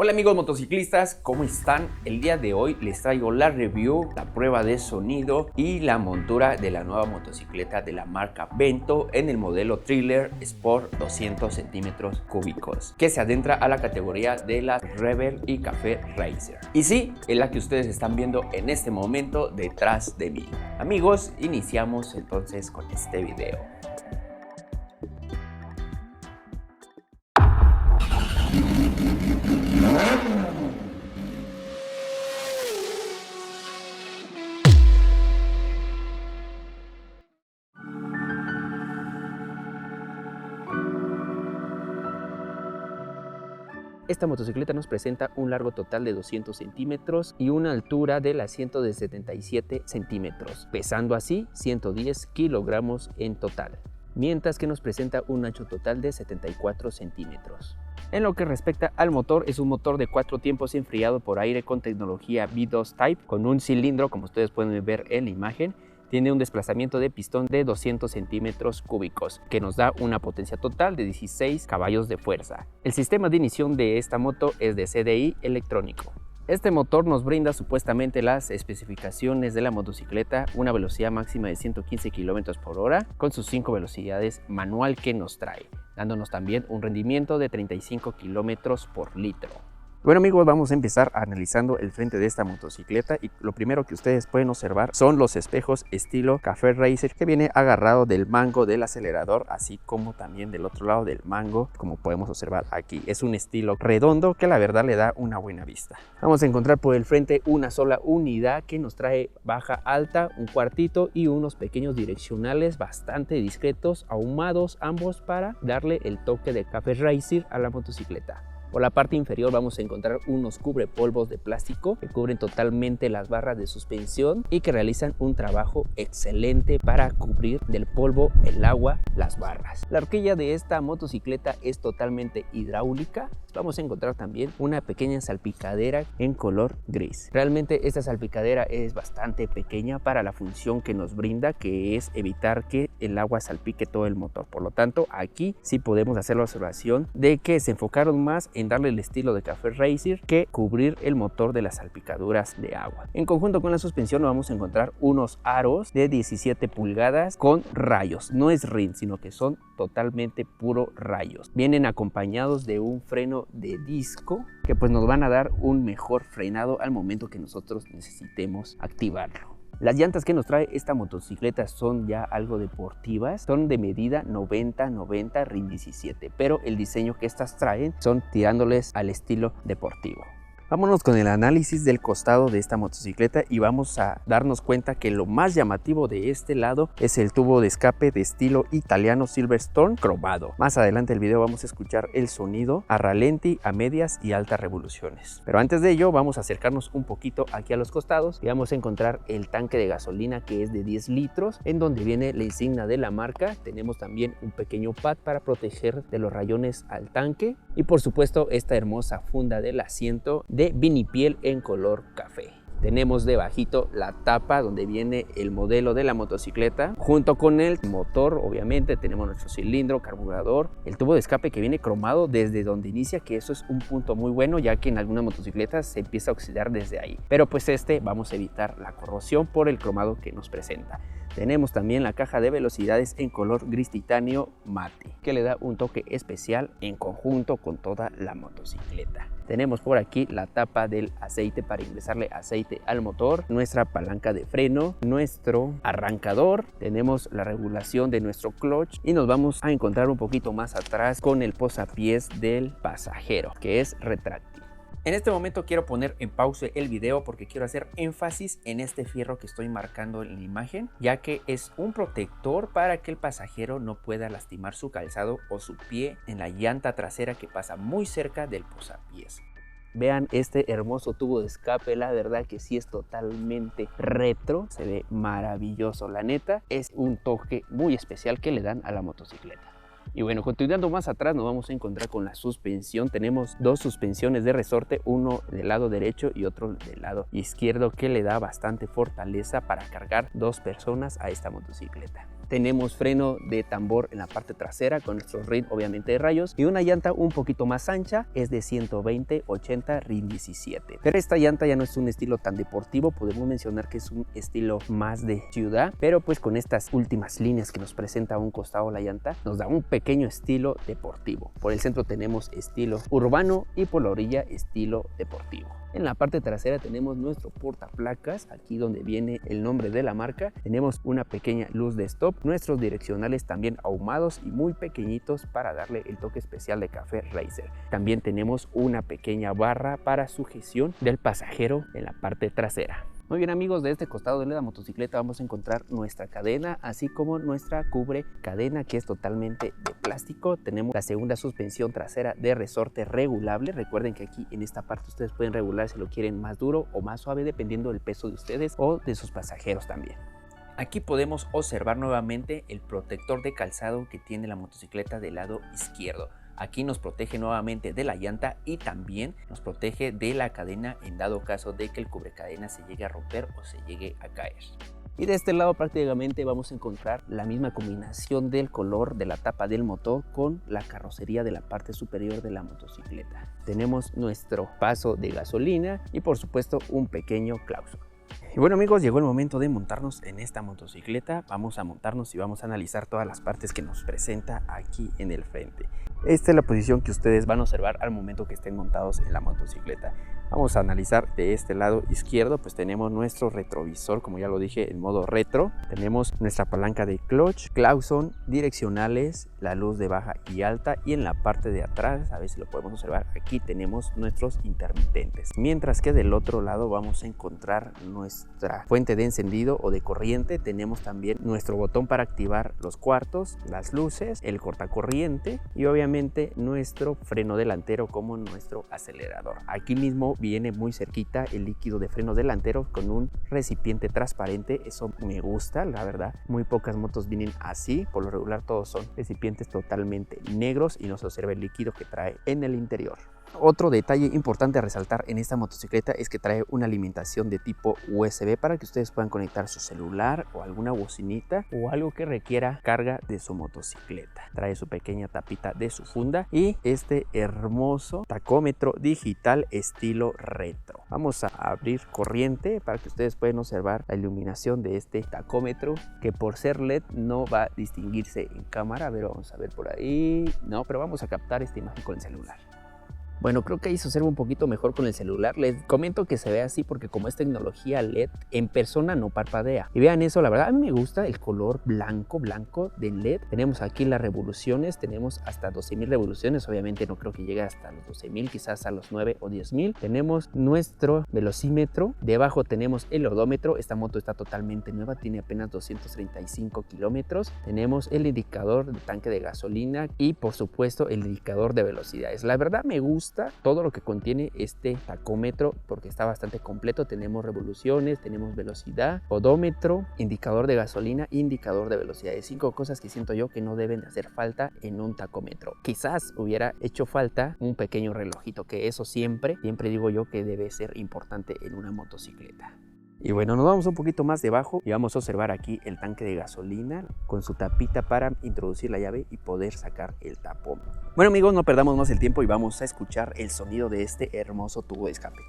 Hola amigos motociclistas, ¿cómo están? El día de hoy les traigo la review, la prueba de sonido y la montura de la nueva motocicleta de la marca Vento en el modelo Thriller Sport 200 centímetros cúbicos, que se adentra a la categoría de las Rebel y Café Racer. Y sí, es la que ustedes están viendo en este momento detrás de mí. Amigos, iniciamos entonces con este video. Esta motocicleta nos presenta un largo total de 200 centímetros y una altura del asiento de 77 centímetros, pesando así 110 kilogramos en total, mientras que nos presenta un ancho total de 74 centímetros. En lo que respecta al motor, es un motor de 4 tiempos enfriado por aire con tecnología V2 Type, con un cilindro, como ustedes pueden ver en la imagen. Tiene un desplazamiento de pistón de 200 centímetros cúbicos, que nos da una potencia total de 16 caballos de fuerza. El sistema de ignición de esta moto es de CDI electrónico. Este motor nos brinda supuestamente las especificaciones de la motocicleta, una velocidad máxima de 115 km por hora, con sus 5 velocidades manual que nos trae, dándonos también un rendimiento de 35 km por litro. Bueno amigos, vamos a empezar analizando el frente de esta motocicleta y lo primero que ustedes pueden observar son los espejos estilo Café Racer, que viene agarrado del mango del acelerador, así como también del otro lado del mango, como podemos observar aquí. Es un estilo redondo que la verdad le da una buena vista. Vamos a encontrar por el frente una sola unidad que nos trae baja, alta, un cuartito y unos pequeños direccionales bastante discretos, ahumados ambos para darle el toque de Café Racer a la motocicleta. Por la parte inferior vamos a encontrar unos cubrepolvos de plástico que cubren totalmente las barras de suspensión y que realizan un trabajo excelente para cubrir del polvo, el agua, las barras. La horquilla de esta motocicleta es totalmente hidráulica. Vamos a encontrar también una pequeña salpicadera en color gris. Realmente esta salpicadera es bastante pequeña para la función que nos brinda, que es evitar que el agua salpique todo el motor. Por lo tanto, aquí sí podemos hacer la observación de que se enfocaron más en darle el estilo de Café Racer que cubrir el motor de las salpicaduras de agua. En conjunto con la suspensión vamos a encontrar unos aros de 17 pulgadas con rayos. No es rin, sino que son totalmente puro rayos. Vienen acompañados de un freno de disco que pues nos van a dar un mejor frenado al momento que nosotros necesitemos activarlo. Las llantas que nos trae esta motocicleta son ya algo deportivas, son de medida 90-90 RIN 17, pero el diseño que estas traen son tirándoles al estilo deportivo. Vámonos con el análisis del costado de esta motocicleta y vamos a darnos cuenta que lo más llamativo de este lado es el tubo de escape de estilo italiano Silverstone cromado. Más adelante del video vamos a escuchar el sonido a ralenti, a medias y altas revoluciones. Pero antes de ello vamos a acercarnos un poquito aquí a los costados y vamos a encontrar el tanque de gasolina, que es de 10 litros, en donde viene la insignia de la marca. Tenemos también un pequeño pad para proteger de los rayones al tanque y por supuesto esta hermosa funda del asiento de vinipiel en color café. Tenemos debajito la tapa donde viene el modelo de la motocicleta, junto con el motor. Obviamente tenemos nuestro cilindro, carburador, el tubo de escape que viene cromado desde donde inicia, que eso es un punto muy bueno, ya que en algunas motocicletas se empieza a oxidar desde ahí, pero pues vamos a evitar la corrosión por el cromado que nos presenta. Tenemos también la caja de velocidades en color gris titanio mate, que le da un toque especial en conjunto con toda la motocicleta. Tenemos por aquí la tapa del aceite para ingresarle aceite al motor, nuestra palanca de freno, nuestro arrancador, tenemos la regulación de nuestro clutch y nos vamos a encontrar un poquito más atrás con el posapiés del pasajero, que es retráctil. En este momento quiero poner en pausa el video porque quiero hacer énfasis en este fierro que estoy marcando en la imagen, ya que es un protector para que el pasajero no pueda lastimar su calzado o su pie en la llanta trasera que pasa muy cerca del posapiés. Vean este hermoso tubo de escape, la verdad que sí es totalmente retro, se ve maravilloso. La neta es un toque muy especial que le dan a la motocicleta. Y bueno, continuando más atrás nos vamos a encontrar con la suspensión. Tenemos dos suspensiones de resorte, uno del lado derecho y otro del lado izquierdo, que le da bastante fortaleza para cargar dos personas a esta motocicleta. Tenemos freno de tambor en la parte trasera con nuestros rin obviamente de rayos y una llanta un poquito más ancha, es de 120/80 RIN 17. Pero esta llanta ya no es un estilo tan deportivo, podemos mencionar que es un estilo más de ciudad, pero pues con estas últimas líneas que nos presenta a un costado la llanta nos da un pequeño estilo deportivo. Por el centro tenemos estilo urbano y por la orilla estilo deportivo. En la parte trasera tenemos nuestro portaplacas, aquí donde viene el nombre de la marca. Tenemos una pequeña luz de stop, nuestros direccionales también ahumados y muy pequeñitos para darle el toque especial de café racer. También tenemos una pequeña barra para sujeción del pasajero en la parte trasera. Muy bien amigos, de este costado de la motocicleta vamos a encontrar nuestra cadena, así como nuestra cubre cadena, que es totalmente de plástico. Tenemos la segunda suspensión trasera de resorte regulable. Recuerden que aquí en esta parte ustedes pueden regular si lo quieren más duro o más suave, dependiendo del peso de ustedes o de sus pasajeros también. Aquí podemos observar nuevamente el protector de calzado que tiene la motocicleta del lado izquierdo. Aquí nos protege nuevamente de la llanta y también nos protege de la cadena en dado caso de que el cubrecadena se llegue a romper o se llegue a caer. Y de este lado prácticamente vamos a encontrar la misma combinación del color de la tapa del motor con la carrocería de la parte superior de la motocicleta. Tenemos nuestro paso de gasolina y por supuesto un pequeño clauso. Y bueno amigos, llegó el momento de montarnos en esta motocicleta. Vamos a montarnos y vamos a analizar todas las partes que nos presenta aquí en el frente. Esta es la posición que ustedes van a observar al momento que estén montados en la motocicleta. Vamos a analizar de este lado izquierdo, pues tenemos nuestro retrovisor, como ya lo dije, en modo retro. Tenemos nuestra palanca de clutch, claxon, direccionales, la luz de baja y alta, y en la parte de atrás, a ver si lo podemos observar, aquí tenemos nuestros intermitentes. Mientras que del otro lado vamos a encontrar nuestra fuente de encendido o de corriente. Tenemos también nuestro botón para activar los cuartos, las luces, el cortacorriente y obviamente nuestro freno delantero como nuestro acelerador. Aquí mismo viene muy cerquita el líquido de freno delantero con un recipiente transparente. Eso me gusta, la verdad. Muy pocas motos vienen así, por lo regular todos son recipientes totalmente negros y no se observa el líquido que trae en el interior. Otro detalle importante a resaltar en esta motocicleta es que trae una alimentación de tipo USB para que ustedes puedan conectar su celular o alguna bocinita o algo que requiera carga de su motocicleta. Trae su pequeña tapita de su funda y este hermoso tacómetro digital estilo retro. Vamos a abrir corriente para que ustedes puedan observar la iluminación de este tacómetro, que por ser LED no va a distinguirse en cámara. A ver, vamos a ver por ahí. No, pero vamos a captar esta imagen con el celular. Bueno, creo que ahí se observa un poquito mejor con el celular. Les comento que se ve así porque como es tecnología LED, en persona no parpadea. Y vean eso, la verdad a mí me gusta el color blanco del LED. Tenemos aquí las revoluciones, tenemos hasta 12,000 revoluciones. Obviamente no creo que llegue hasta los 12,000, quizás a los 9 o 10,000. Tenemos nuestro velocímetro. Debajo tenemos el odómetro. Esta moto está totalmente nueva, tiene apenas 235 kilómetros. Tenemos el indicador de tanque de gasolina y por supuesto el indicador de velocidades. La verdad me gusta todo lo que contiene este tacómetro porque está bastante completo. Tenemos revoluciones, tenemos velocidad, odómetro, indicador de gasolina, indicador de velocidades. 5 cosas que siento yo que no deben de hacer falta en un tacómetro. Quizás hubiera hecho falta un pequeño relojito, que eso siempre digo yo que debe ser importante en una motocicleta. Y bueno, nos vamos un poquito más debajo y vamos a observar aquí el tanque de gasolina con su tapita para introducir la llave y poder sacar el tapón. Bueno amigos, no perdamos más el tiempo y vamos a escuchar el sonido de este hermoso tubo de escape.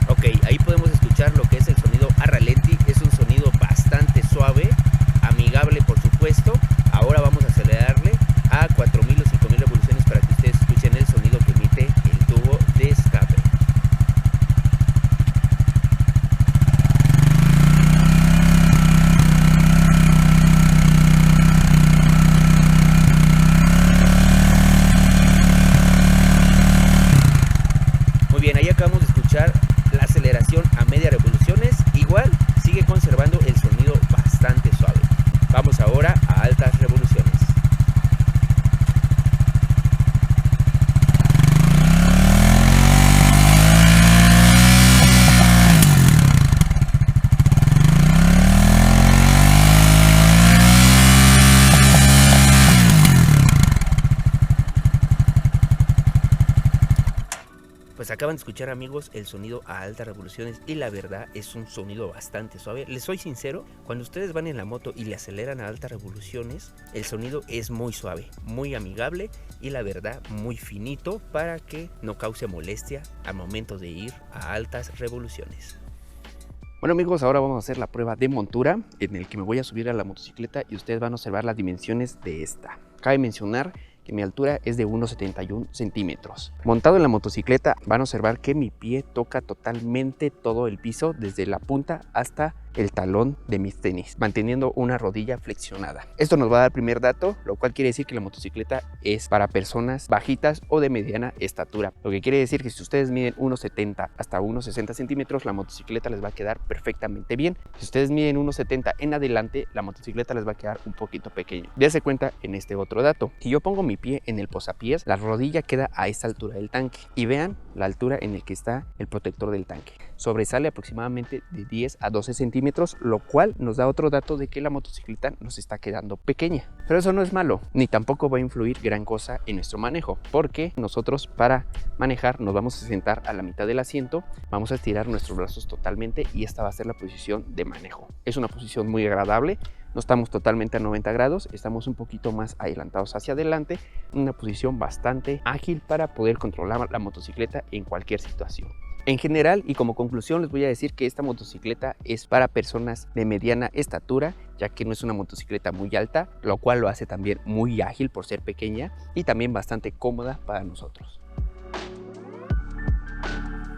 Ok, ahí podemos escuchar lo que es el sonido a ralenti. Es un sonido bastante suave, amigable por supuesto. Ahora vamos a acelerarle a 4,000 o 5,000 revoluciones para que ustedes escuchen el sonido que emite el tubo de escape. Muy bien, ahí acabamos de escuchar la aceleración a media revoluciones. Igual sigue conservando el sonido bastante suave. Vamos ahora a altas Pues acaban de escuchar, amigos, el sonido a altas revoluciones y la verdad es un sonido bastante suave. Les soy sincero, cuando ustedes van en la moto y le aceleran a altas revoluciones, el sonido es muy suave, muy amigable y la verdad muy finito para que no cause molestia al momento de ir a altas revoluciones. Bueno, amigos, ahora vamos a hacer la prueba de montura en el que me voy a subir a la motocicleta y ustedes van a observar las dimensiones de esta. Cabe mencionar que mi altura es de 1,71 centímetros. Montado en la motocicleta van a observar que mi pie toca totalmente todo el piso desde la punta hasta el talón de mis tenis, manteniendo una rodilla flexionada. Esto nos va a dar el primer dato, lo cual quiere decir que la motocicleta es para personas bajitas o de mediana estatura. Lo que quiere decir que si ustedes miden 1,70 hasta 1,60 centímetros, la motocicleta les va a quedar perfectamente bien. Si ustedes miden 1,70 en adelante, la motocicleta les va a quedar un poquito pequeño. Dese cuenta en este otro dato. Si yo pongo mi pie en el posapiés, la rodilla queda a esta altura del tanque. Y vean la altura en el que está el protector del tanque. Sobresale aproximadamente de 10 a 12 centímetros, lo cual nos da otro dato de que la motocicleta nos está quedando pequeña. Pero eso no es malo, ni tampoco va a influir gran cosa en nuestro manejo, porque nosotros para manejar nos vamos a sentar a la mitad del asiento, vamos a estirar nuestros brazos totalmente y esta va a ser la posición de manejo. Es una posición muy agradable. No estamos totalmente a 90 grados, estamos un poquito más adelantados hacia adelante, una posición bastante ágil para poder controlar la motocicleta en cualquier situación. En general y como conclusión les voy a decir que esta motocicleta es para personas de mediana estatura, ya que no es una motocicleta muy alta, lo cual lo hace también muy ágil por ser pequeña y también bastante cómoda para nosotros.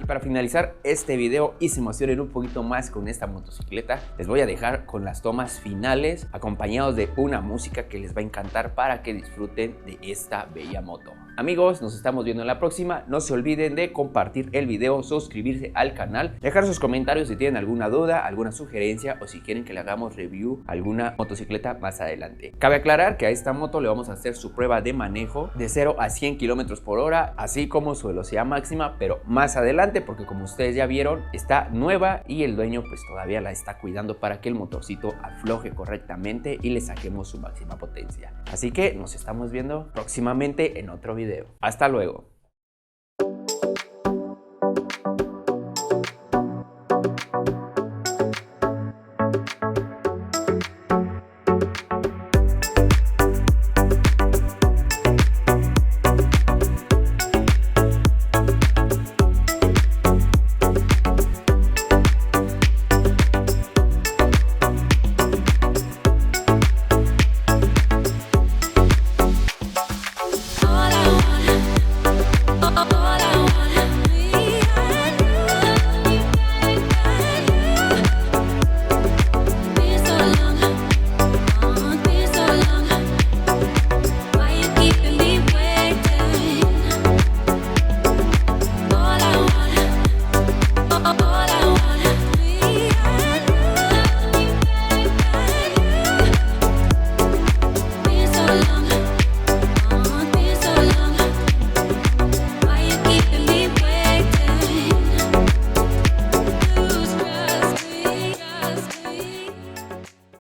Para finalizar este video y se emocionen un poquito más con esta motocicleta, les voy a dejar con las tomas finales acompañados de una música que les va a encantar para que disfruten de esta bella moto. Amigos, nos estamos viendo en la próxima. No se olviden de compartir el video, suscribirse al canal, dejar sus comentarios si tienen alguna duda, alguna sugerencia o si quieren que le hagamos review a alguna motocicleta más adelante. Cabe aclarar que a esta moto le vamos a hacer su prueba de manejo de 0 a 100 km por hora, así como su velocidad máxima, pero más adelante porque como ustedes ya vieron está nueva y el dueño pues todavía la está cuidando para que el motorcito afloje correctamente y le saquemos su máxima potencia. Así que nos estamos viendo próximamente en otro video. Hasta luego.